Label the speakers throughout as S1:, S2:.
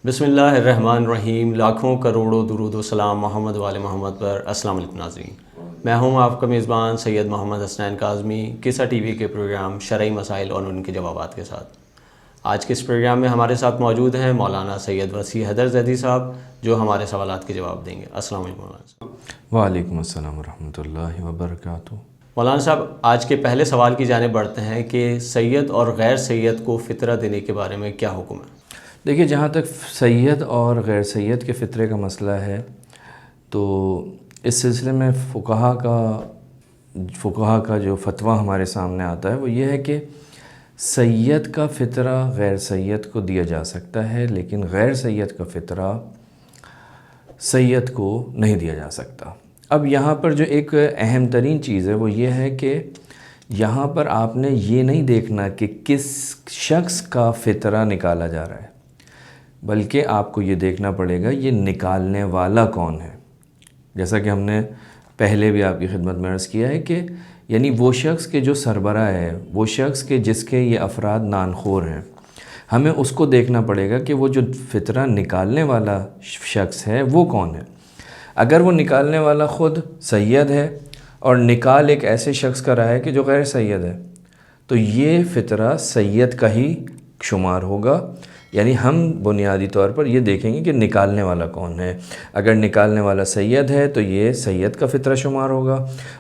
S1: بسم اللہ الرحمن الرحیم، لاکھوں کروڑوں درود و سلام محمد وال محمد پر۔ السلام علیکم ناظرین، میں ہوں آپ کا میزبان سید محمد حسنین کاظمی، قصہ ٹی وی کے پروگرام شرعی مسائل اور ان کے جوابات کے ساتھ۔ آج کے اس پروگرام میں ہمارے ساتھ موجود ہیں مولانا سید وسیع حیدر زیدی صاحب، جو ہمارے سوالات کے جواب دیں گے۔ السلام علیکم مولانا صاحب۔
S2: وعلیکم السلام ورحمۃ اللہ وبرکاتہ۔
S1: مولانا صاحب، آج کے پہلے سوال کی جانب بڑھتے ہیں کہ سید اور غیر سید کو فطرہ دینے کے بارے میں کیا حکم ہے؟
S2: دیکھیے، جہاں تک سید اور غیر سید کے فطرے کا مسئلہ ہے تو اس سلسلے میں فقہا کا جو فتویٰ ہمارے سامنے آتا ہے وہ یہ ہے کہ سید کا فطرہ غیر سید کو دیا جا سکتا ہے، لیکن غیر سید کا فطرہ سید کو نہیں دیا جا سکتا۔ اب یہاں پر جو ایک اہم ترین چیز ہے وہ یہ ہے کہ یہاں پر آپ نے یہ نہیں دیکھنا کہ کس شخص کا فطرہ نکالا جا رہا ہے، بلکہ آپ کو یہ دیکھنا پڑے گا یہ نکالنے والا کون ہے۔ جیسا کہ ہم نے پہلے بھی آپ کی خدمت میں عرض کیا ہے کہ یعنی وہ شخص کے جو سربراہ ہے، وہ شخص کے جس کے یہ افراد نانخور ہیں، ہمیں اس کو دیکھنا پڑے گا کہ وہ جو فطرہ نکالنے والا شخص ہے وہ کون ہے۔ اگر وہ نکالنے والا خود سید ہے اور نکال ایک ایسے شخص کا رہا ہے کہ جو غیر سید ہے، تو یہ فطرہ سید کا ہی شمار ہوگا۔ یعنی ہم بنیادی طور پر یہ دیکھیں گے کہ نکالنے والا کون ہے۔ اگر نکالنے والا سید ہے تو یہ سید کا فطرہ شمار ہوگا،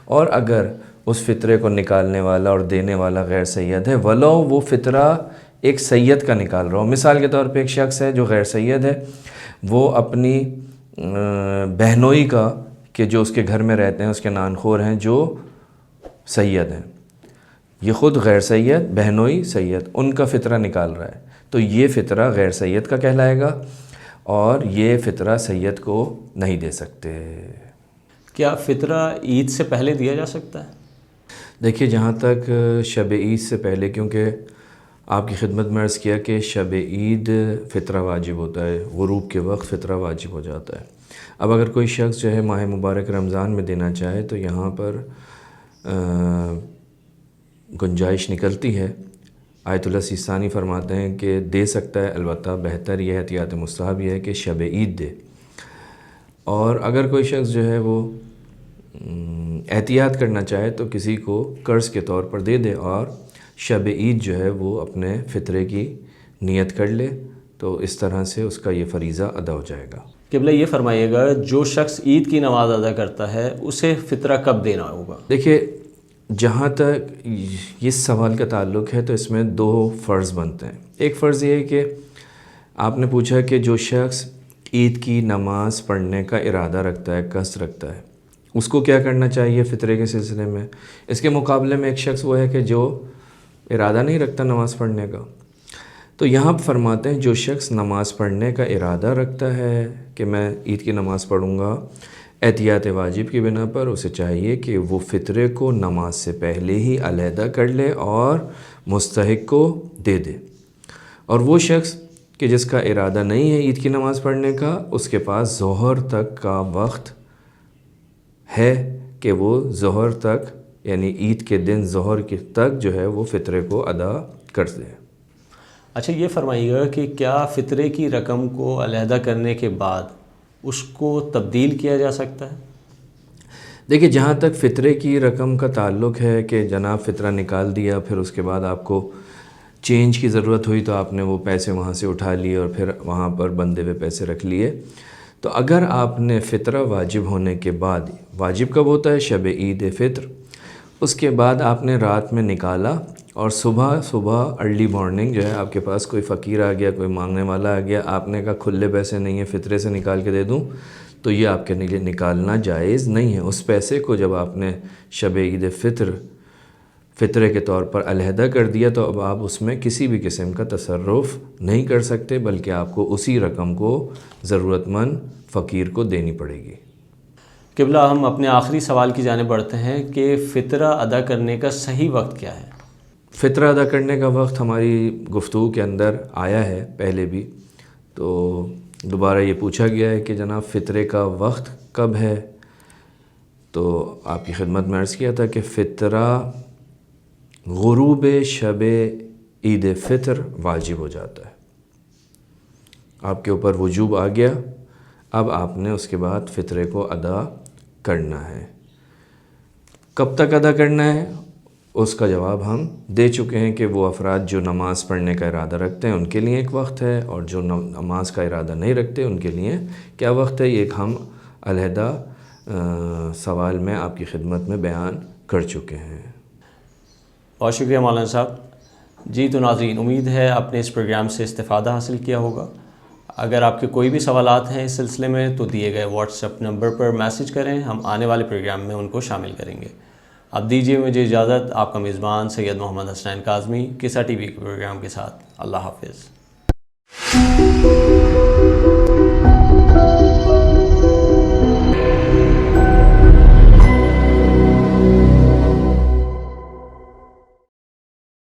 S2: اور اگر اس فطرے کو نکالنے والا اور دینے والا غیر سید ہے، ولو وہ فطرہ ایک سید کا نکال رہا ہو۔ مثال کے طور پہ ایک شخص ہے جو غیر سید ہے، وہ اپنی بہنوئی کا کہ جو اس کے گھر میں رہتے ہیں اس کے نانخور ہیں جو سید ہیں، یہ خود غیر سید، بہنوئی سید، ان کا فطرہ نکال رہا ہے، تو یہ فطرہ غیر سید کا کہلائے گا اور یہ فطرہ سید کو نہیں دے سکتے۔
S1: کیا فطرہ عید سے پہلے دیا جا سکتا ہے؟
S2: دیکھیے، جہاں تک شب عید سے پہلے، کیونکہ آپ کی خدمت میں عرض کیا کہ شب عید فطرہ واجب ہوتا ہے، غروب کے وقت فطرہ واجب ہو جاتا ہے۔ اب اگر کوئی شخص جو ہے ماہ مبارک رمضان میں دینا چاہے تو یہاں پر گنجائش نکلتی ہے۔ آیت اللہ سیستانی فرماتے ہیں کہ دے سکتا ہے، البتہ بہتر یہ احتیاط مستحب یہ ہے کہ شب عید دے۔ اور اگر کوئی شخص جو ہے وہ احتیاط کرنا چاہے تو کسی کو قرض کے طور پر دے دے اور شب عید جو ہے وہ اپنے فطرے کی نیت کر لے، تو اس طرح سے اس کا یہ فریضہ ادا ہو جائے گا۔
S1: قبلہ یہ فرمائیے گا، جو شخص عید کی نماز ادا کرتا ہے اسے فطرہ کب دینا ہوگا؟
S2: دیکھیے، جہاں تک اس سوال کا تعلق ہے تو اس میں دو فرض بنتے ہیں۔ ایک فرض یہ ہے کہ آپ نے پوچھا کہ جو شخص عید کی نماز پڑھنے کا ارادہ رکھتا ہے، قصد رکھتا ہے، اس کو کیا کرنا چاہیے فطرے کے سلسلے میں۔ اس کے مقابلے میں ایک شخص وہ ہے کہ جو ارادہ نہیں رکھتا نماز پڑھنے کا، تو یہاں فرماتے ہیں جو شخص نماز پڑھنے کا ارادہ رکھتا ہے کہ میں عید کی نماز پڑھوں گا، احتیاط واجب کی بنا پر اسے چاہیے کہ وہ فطرے کو نماز سے پہلے ہی علیحدہ کر لے اور مستحق کو دے دے۔ اور وہ شخص کہ جس کا ارادہ نہیں ہے عید کی نماز پڑھنے کا، اس کے پاس ظہر تک کا وقت ہے کہ وہ ظہر تک، یعنی عید کے دن ظہر کے تک جو ہے وہ فطرے کو ادا کر دے۔
S1: اچھا، یہ فرمائیے گا کہ کیا فطرے کی رقم کو علیحدہ کرنے کے بعد اس کو تبدیل کیا جا سکتا ہے؟
S2: دیکھیے، جہاں تک فطرے کی رقم کا تعلق ہے کہ جناب فطرہ نکال دیا، پھر اس کے بعد آپ کو چینج کی ضرورت ہوئی تو آپ نے وہ پیسے وہاں سے اٹھا لیے اور پھر وہاں پر بندے ہوئے پیسے رکھ لیے، تو اگر آپ نے فطرہ واجب ہونے کے بعد، واجب کب ہوتا ہے؟ شب عید فطر، اس کے بعد آپ نے رات میں نکالا اور صبح ارلی مارننگ جو ہے آپ کے پاس کوئی فقیر آ گیا، کوئی مانگنے والا آ گیا، آپ نے کہا کھلے پیسے نہیں ہیں، فطرے سے نکال کے دے دوں، تو یہ آپ کے لیے نکالنا جائز نہیں ہے۔ اس پیسے کو جب آپ نے شب عید فطرے کے طور پر علیحدہ کر دیا تو اب آپ اس میں کسی بھی قسم کا تصرف نہیں کر سکتے، بلکہ آپ کو اسی رقم کو ضرورت مند فقیر کو دینی پڑے گی۔
S1: قبلہ، ہم اپنے آخری سوال کی جانب بڑھتے ہیں کہ فطرہ ادا کرنے کا صحیح وقت کیا ہے؟
S2: فطرہ ادا کرنے کا وقت ہماری گفتگو کے اندر آیا ہے پہلے بھی، تو دوبارہ یہ پوچھا گیا ہے کہ جناب فطرے کا وقت کب ہے، تو آپ کی خدمت میں عرض کیا تھا کہ فطرہ غروب شب عید فطر واجب ہو جاتا ہے، آپ کے اوپر وجوب آ گیا، اب آپ نے اس کے بعد فطرے کو ادا کرنا ہے۔ کب تک ادا کرنا ہے اس کا جواب ہم دے چکے ہیں کہ وہ افراد جو نماز پڑھنے کا ارادہ رکھتے ہیں ان کے لیے ایک وقت ہے، اور جو نماز کا ارادہ نہیں رکھتے ان کے لیے کیا وقت ہے، یہ ہم علیحدہ سوال میں آپ کی خدمت میں بیان کر چکے ہیں۔
S1: بہت شکریہ مولانا صاحب۔ جی تو ناظرین، امید ہے آپ نے اس پروگرام سے استفادہ حاصل کیا ہوگا۔ اگر آپ کے کوئی بھی سوالات ہیں اس سلسلے میں تو دیے گئے واٹس ایپ نمبر پر میسج کریں، ہم آنے والے پروگرام میں ان کو شامل کریں گے۔ اب دیجیے مجھے اجازت، آپ کا میزبان سید محمد حسنین کاظمی، قصہ ٹی وی کے پروگرام کے ساتھ۔ اللہ حافظ۔